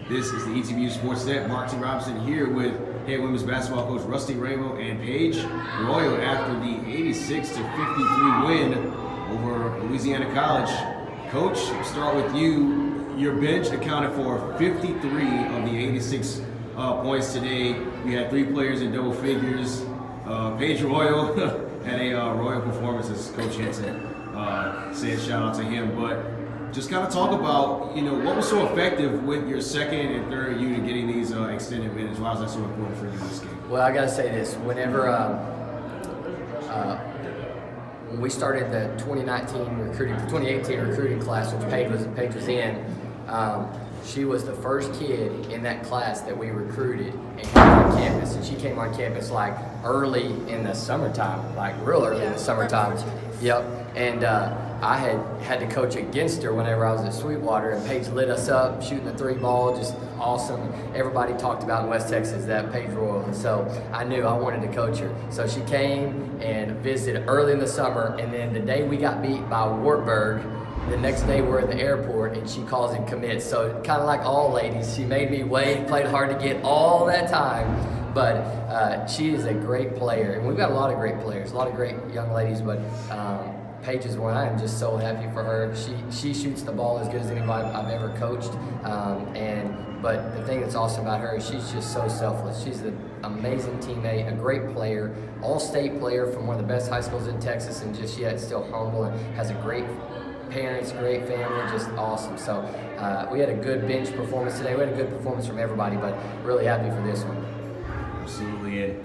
This is the ETBU Sports Net. Mark T. Robinson here with head women's basketball coach Rusty Rainbolt and Paige Royal after the 86-53 win over Louisiana College. Coach, we'll start with you. Your bench accounted for 53 of the 86 points today. You had 3 players in double figures. Paige Royal had a Royal performance, as Coach Henson said. Shout out to him. But just kind of talk about, what was so effective with your second and third unit getting these extended minutes. Why was that so important for you in this game? Well, I got to say this. Whenever when we started the 2018 recruiting class, which Paige was in, she was the first kid in that class that we recruited and came on campus. And she came on campus like early in the summertime, like real early in the summertime. Yep. And I had to coach against her whenever I was at Sweetwater, and Paige lit us up, shooting the 3-ball, just awesome. Everybody talked about in West Texas that Paige Royal, and so I knew I wanted to coach her. So she came and visited early in the summer, and then the day we got beat by Wartburg, the next day we're at the airport, and she calls and commits. So kind of like all ladies, she made me wait, played hard to get all that time. But she is a great player, and we've got a lot of great players, a lot of great young ladies, but Paige is one. I am just so happy for her. She shoots the ball as good as anybody I've ever coached. But the thing that's awesome about her is she's just so selfless. She's an amazing teammate, a great player, all-state player from one of the best high schools in Texas, and just yet still humble and has a great parents, great family, just awesome. So we had a good bench performance today. We had a good performance from everybody, but really happy for this one. Absolutely. And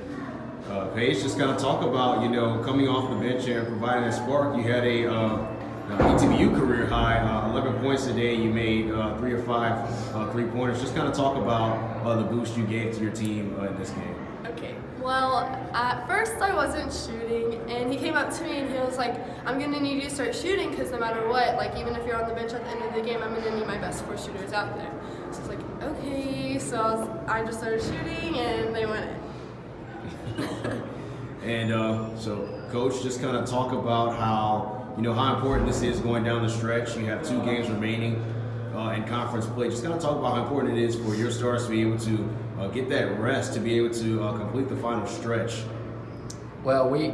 Paige, just kind of talk about, coming off the bench and providing that spark. You had a ETBU career high, 11 points today. You made 3 or 5 3-pointers. Just kind of talk about the boost you gave to your team in this game. Okay. Well, at first I wasn't shooting, and he came up to me and he was like, I'm going to need you to start shooting because no matter what, like even if you're on the bench at the end of the game, I'm going to need my best 4 shooters out there. So I was like, okay. So I just started shooting and they went in. And so, Coach, just kind of talk about how important this is going down the stretch. You have 2 games remaining in conference play. Just kind of talk about how important it is for your stars to be able to get that rest, to be able to complete the final stretch. Well, we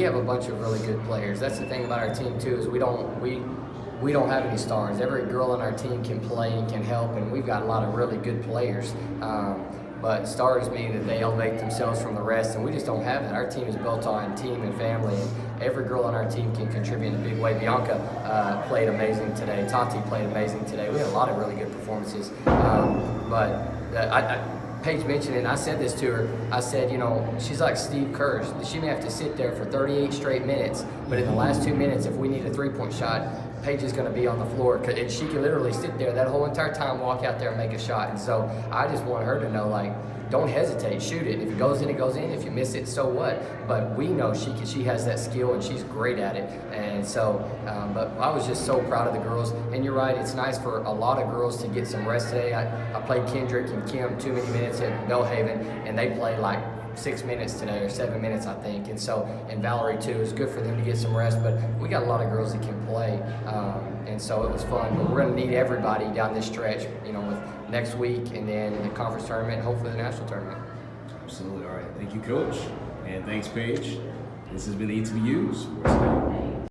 have a bunch of really good players. That's the thing about our team too, is we don't have any stars. Every girl on our team can play and can help, and we've got a lot of really good players. But stars mean that they elevate themselves from the rest, and we just don't have that. Our team is built on team and family, and every girl on our team can contribute in a big way. Bianca played amazing today. Tati played amazing today. We had a lot of really good performances. Paige mentioned it, and I said this to her. I said, she's like Steve Kerr. She may have to sit there for 38 straight minutes, but in the last 2 minutes, if we need a 3-point shot, Paige is going to be on the floor, and she can literally sit there that whole entire time, walk out there and make a shot. And so I just want her to know, don't hesitate, shoot it. If it goes in, it goes in. If you miss it, so what? But we know she has that skill, and she's great at it. And so, but I was just so proud of the girls. And you're right, it's nice for a lot of girls to get some rest today. I played Kendrick and Kim too many minutes at Bellhaven, and they played like 6 minutes today, or 7 minutes, I think. And so, and Valerie too, it's good for them to get some rest, but we got a lot of girls that can play. And so it was fun, but we're going to need everybody down this stretch, with next week and then the conference tournament, and hopefully the national tournament. Absolutely. All right. Thank you, Coach. And thanks, Paige. This has been the ETBU Sports Net.